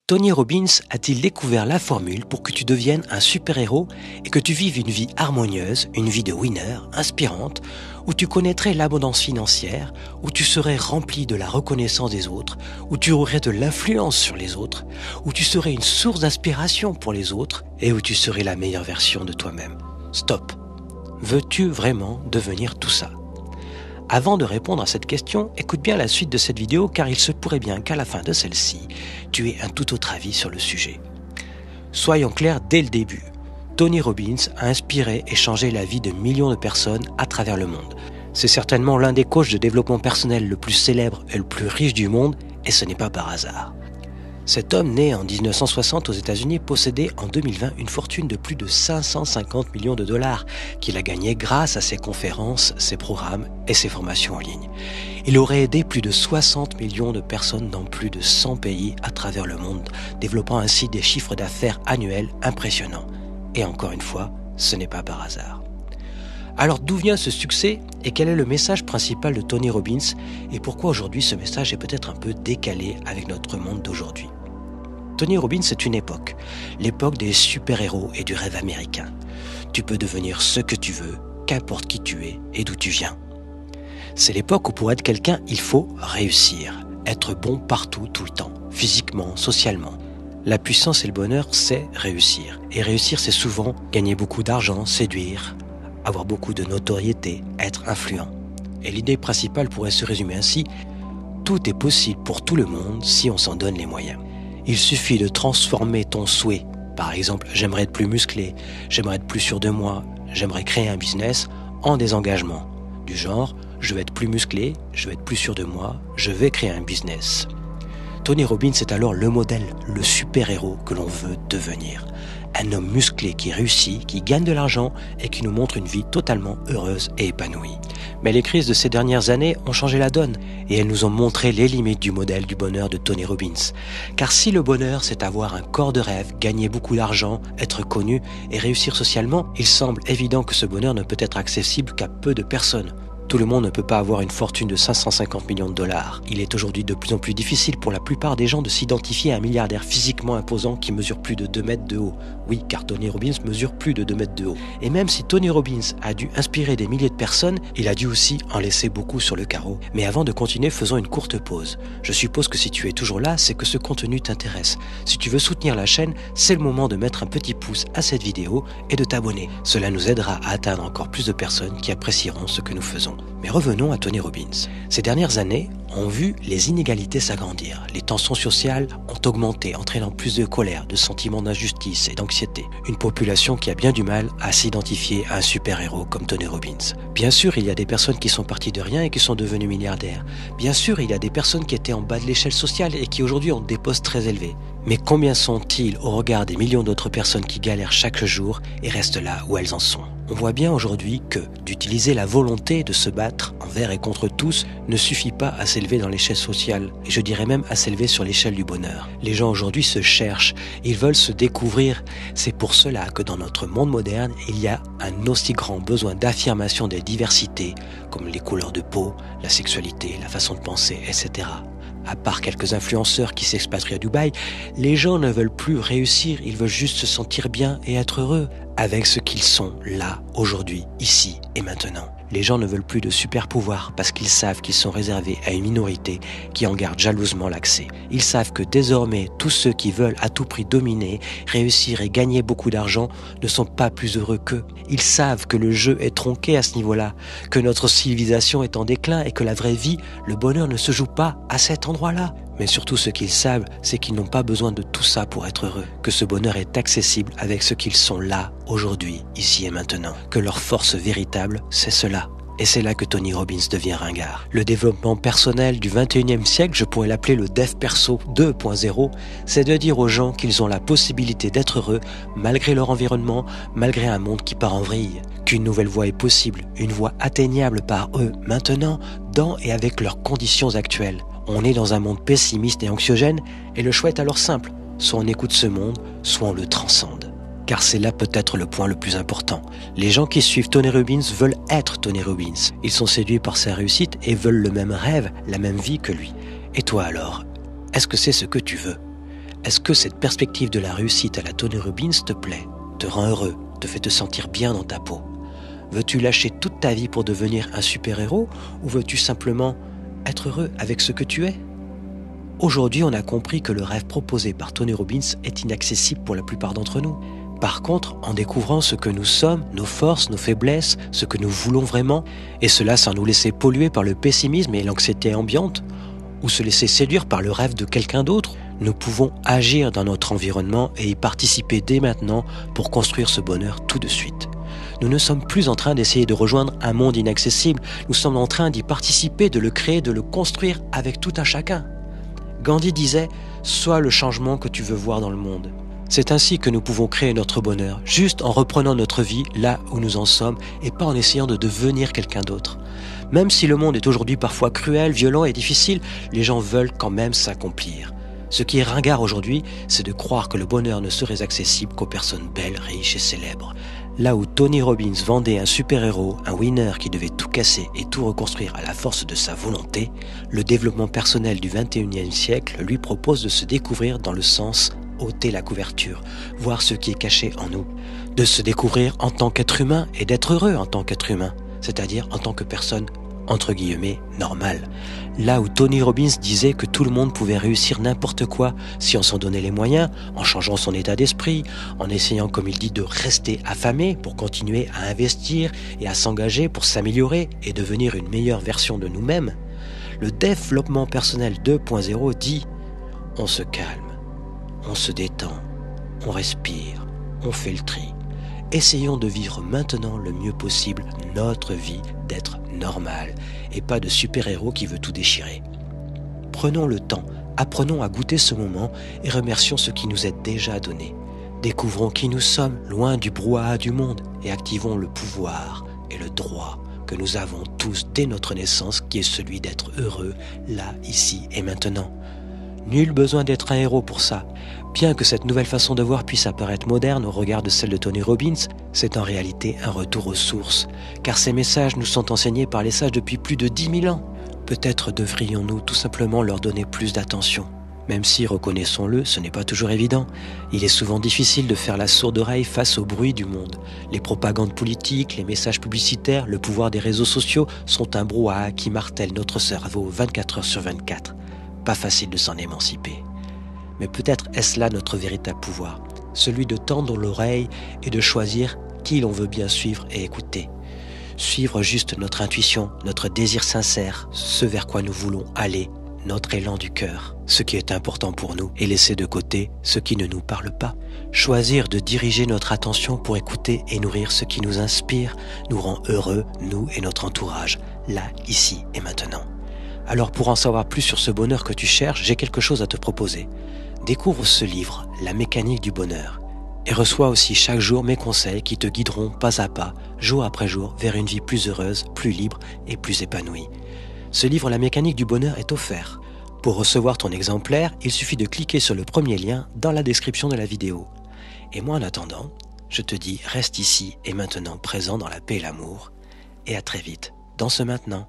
Tony Robbins a-t-il découvert la formule pour que tu deviennes un super-héros et que tu vives une vie harmonieuse, une vie de winner, inspirante, où tu connaîtrais l'abondance financière, où tu serais rempli de la reconnaissance des autres, où tu aurais de l'influence sur les autres, où tu serais une source d'inspiration pour les autres et où tu serais la meilleure version de toi-même? Stop! Veux-tu vraiment devenir tout ça? Avant de répondre à cette question, écoute bien la suite de cette vidéo car il se pourrait bien qu'à la fin de celle-ci, tu aies un tout autre avis sur le sujet. Soyons clairs dès le début. Tony Robbins a inspiré et changé la vie de millions de personnes à travers le monde. C'est certainement l'un des coachs de développement personnel le plus célèbre et le plus riche du monde et ce n'est pas par hasard. Cet homme, né en 1960 aux États-Unis, possédait en 2020 une fortune de plus de 550 millions de dollars qu'il a gagné grâce à ses conférences, ses programmes et ses formations en ligne. Il aurait aidé plus de 60 millions de personnes dans plus de 100 pays à travers le monde, développant ainsi des chiffres d'affaires annuels impressionnants. Et encore une fois, ce n'est pas par hasard. Alors d'où vient ce succès et quel est le message principal de Tony Robbins et pourquoi aujourd'hui ce message est peut-être un peu décalé avec notre monde d'aujourd'hui? Tony Robbins est une époque, l'époque des super-héros et du rêve américain. Tu peux devenir ce que tu veux, qu'importe qui tu es et d'où tu viens. C'est l'époque où pour être quelqu'un, il faut réussir, être bon partout, tout le temps, physiquement, socialement. La puissance et le bonheur, c'est réussir. Et réussir, c'est souvent gagner beaucoup d'argent, séduire, avoir beaucoup de notoriété, être influent. Et l'idée principale pourrait se résumer ainsi, tout est possible pour tout le monde si on s'en donne les moyens. Il suffit de transformer ton souhait, par exemple, j'aimerais être plus musclé, j'aimerais être plus sûr de moi, j'aimerais créer un business, en des engagements. Du genre, je vais être plus musclé, je vais être plus sûr de moi, je vais créer un business. Tony Robbins est alors le modèle, le super-héros que l'on veut devenir. Un homme musclé qui réussit, qui gagne de l'argent et qui nous montre une vie totalement heureuse et épanouie. Mais les crises de ces dernières années ont changé la donne et elles nous ont montré les limites du modèle du bonheur de Tony Robbins. Car si le bonheur c'est avoir un corps de rêve, gagner beaucoup d'argent, être connu et réussir socialement, il semble évident que ce bonheur ne peut être accessible qu'à peu de personnes. Tout le monde ne peut pas avoir une fortune de 550 millions de dollars. Il est aujourd'hui de plus en plus difficile pour la plupart des gens de s'identifier à un milliardaire physiquement imposant qui mesure plus de 2 mètres de haut. Oui, car Tony Robbins mesure plus de 2 mètres de haut. Et même si Tony Robbins a dû inspirer des milliers de personnes, il a dû aussi en laisser beaucoup sur le carreau. Mais avant de continuer, faisons une courte pause. Je suppose que si tu es toujours là, c'est que ce contenu t'intéresse. Si tu veux soutenir la chaîne, c'est le moment de mettre un petit pouce à cette vidéo et de t'abonner. Cela nous aidera à atteindre encore plus de personnes qui apprécieront ce que nous faisons. Mais revenons à Tony Robbins. Ces dernières années ont vu les inégalités s'agrandir. Les tensions sociales ont augmenté, entraînant plus de colère, de sentiments d'injustice et d'anxiété. Une population qui a bien du mal à s'identifier à un super-héros comme Tony Robbins. Bien sûr, il y a des personnes qui sont parties de rien et qui sont devenues milliardaires. Bien sûr, il y a des personnes qui étaient en bas de l'échelle sociale et qui aujourd'hui ont des postes très élevés. Mais combien sont-ils au regard des millions d'autres personnes qui galèrent chaque jour et restent là où elles en sont? On voit bien aujourd'hui que d'utiliser la volonté de se battre envers et contre tous ne suffit pas à s'élever dans l'échelle sociale, et je dirais même à s'élever sur l'échelle du bonheur. Les gens aujourd'hui se cherchent, ils veulent se découvrir. C'est pour cela que dans notre monde moderne, il y a un aussi grand besoin d'affirmation des diversités, comme les couleurs de peau, la sexualité, la façon de penser, etc. À part quelques influenceurs qui s'expatrient à Dubaï, les gens ne veulent plus réussir, ils veulent juste se sentir bien et être heureux avec ce qu'ils sont là, aujourd'hui, ici et maintenant. Les gens ne veulent plus de super pouvoirs parce qu'ils savent qu'ils sont réservés à une minorité qui en garde jalousement l'accès. Ils savent que désormais, tous ceux qui veulent à tout prix dominer, réussir et gagner beaucoup d'argent ne sont pas plus heureux qu'eux. Ils savent que le jeu est tronqué à ce niveau-là, que notre civilisation est en déclin et que la vraie vie, le bonheur ne se joue pas à cet endroit-là. Mais surtout ce qu'ils savent, c'est qu'ils n'ont pas besoin de tout ça pour être heureux, que ce bonheur est accessible avec ce qu'ils sont là, aujourd'hui, ici et maintenant, que leur force véritable, c'est cela. Et c'est là que Tony Robbins devient ringard. Le développement personnel du 21e siècle, je pourrais l'appeler le Dev Perso 2.0, c'est de dire aux gens qu'ils ont la possibilité d'être heureux malgré leur environnement, malgré un monde qui part en vrille, qu'une nouvelle voie est possible, une voie atteignable par eux maintenant, dans et avec leurs conditions actuelles. On est dans un monde pessimiste et anxiogène, et le choix est alors simple. Soit on écoute ce monde, soit on le transcende. Car c'est là peut-être le point le plus important. Les gens qui suivent Tony Robbins veulent être Tony Robbins. Ils sont séduits par sa réussite et veulent le même rêve, la même vie que lui. Et toi alors, est-ce que c'est ce que tu veux ? Est-ce que cette perspective de la réussite à la Tony Robbins te plaît, te rend heureux, te fait te sentir bien dans ta peau? Veux-tu lâcher toute ta vie pour devenir un super-héros ou veux-tu simplement être heureux avec ce que tu es? Aujourd'hui, on a compris que le rêve proposé par Tony Robbins est inaccessible pour la plupart d'entre nous. Par contre, en découvrant ce que nous sommes, nos forces, nos faiblesses, ce que nous voulons vraiment, et cela sans nous laisser polluer par le pessimisme et l'anxiété ambiante, ou se laisser séduire par le rêve de quelqu'un d'autre, nous pouvons agir dans notre environnement et y participer dès maintenant pour construire ce bonheur tout de suite. Nous ne sommes plus en train d'essayer de rejoindre un monde inaccessible, nous sommes en train d'y participer, de le créer, de le construire avec tout un chacun. Gandhi disait « Sois le changement que tu veux voir dans le monde ». C'est ainsi que nous pouvons créer notre bonheur, juste en reprenant notre vie là où nous en sommes et pas en essayant de devenir quelqu'un d'autre. Même si le monde est aujourd'hui parfois cruel, violent et difficile, les gens veulent quand même s'accomplir. Ce qui est ringard aujourd'hui, c'est de croire que le bonheur ne serait accessible qu'aux personnes belles, riches et célèbres. Là où Tony Robbins vendait un super-héros, un winner qui devait tout casser et tout reconstruire à la force de sa volonté, le développement personnel du XXIe siècle lui propose de se découvrir dans le sens ôter la couverture, voir ce qui est caché en nous, de se découvrir en tant qu'être humain et d'être heureux en tant qu'être humain, c'est-à-dire en tant que personne entre guillemets normale. Là où Tony Robbins disait que tout le monde pouvait réussir n'importe quoi si on s'en donnait les moyens, en changeant son état d'esprit, en essayant, comme il dit, de rester affamé pour continuer à investir et à s'engager pour s'améliorer et devenir une meilleure version de nous-mêmes, le développement personnel 2.0 dit « On se calme, on se détend, on respire, on fait le tri. Essayons de vivre maintenant le mieux possible notre vie, d'être normal et pas de super-héros qui veut tout déchirer. Prenons le temps, apprenons à goûter ce moment et remercions ce qui nous est déjà donné. Découvrons qui nous sommes, loin du brouhaha du monde et activons le pouvoir et le droit que nous avons tous dès notre naissance qui est celui d'être heureux là, ici et maintenant. Nul besoin d'être un héros pour ça. Bien que cette nouvelle façon de voir puisse apparaître moderne au regard de celle de Tony Robbins, c'est en réalité un retour aux sources, car ces messages nous sont enseignés par les sages depuis plus de 10 000 ans. Peut-être devrions-nous tout simplement leur donner plus d'attention. Même si, reconnaissons-le, ce n'est pas toujours évident. Il est souvent difficile de faire la sourde oreille face au bruit du monde. Les propagandes politiques, les messages publicitaires, le pouvoir des réseaux sociaux sont un brouhaha qui martèle notre cerveau 24 heures sur 24. Pas facile de s'en émanciper. Mais peut-être est-ce là notre véritable pouvoir, celui de tendre l'oreille et de choisir qui l'on veut bien suivre et écouter. Suivre juste notre intuition, notre désir sincère, ce vers quoi nous voulons aller, notre élan du cœur, ce qui est important pour nous et laisser de côté ce qui ne nous parle pas. Choisir de diriger notre attention pour écouter et nourrir ce qui nous inspire, nous rend heureux, nous et notre entourage, là, ici et maintenant. Alors pour en savoir plus sur ce bonheur que tu cherches, j'ai quelque chose à te proposer. Découvre ce livre, La mécanique du bonheur, et reçois aussi chaque jour mes conseils qui te guideront pas à pas, jour après jour, vers une vie plus heureuse, plus libre et plus épanouie. Ce livre, La mécanique du bonheur, est offert. Pour recevoir ton exemplaire, il suffit de cliquer sur le premier lien dans la description de la vidéo. Et moi en attendant, je te dis reste ici et maintenant présent dans la paix et l'amour, et à très vite dans ce maintenant.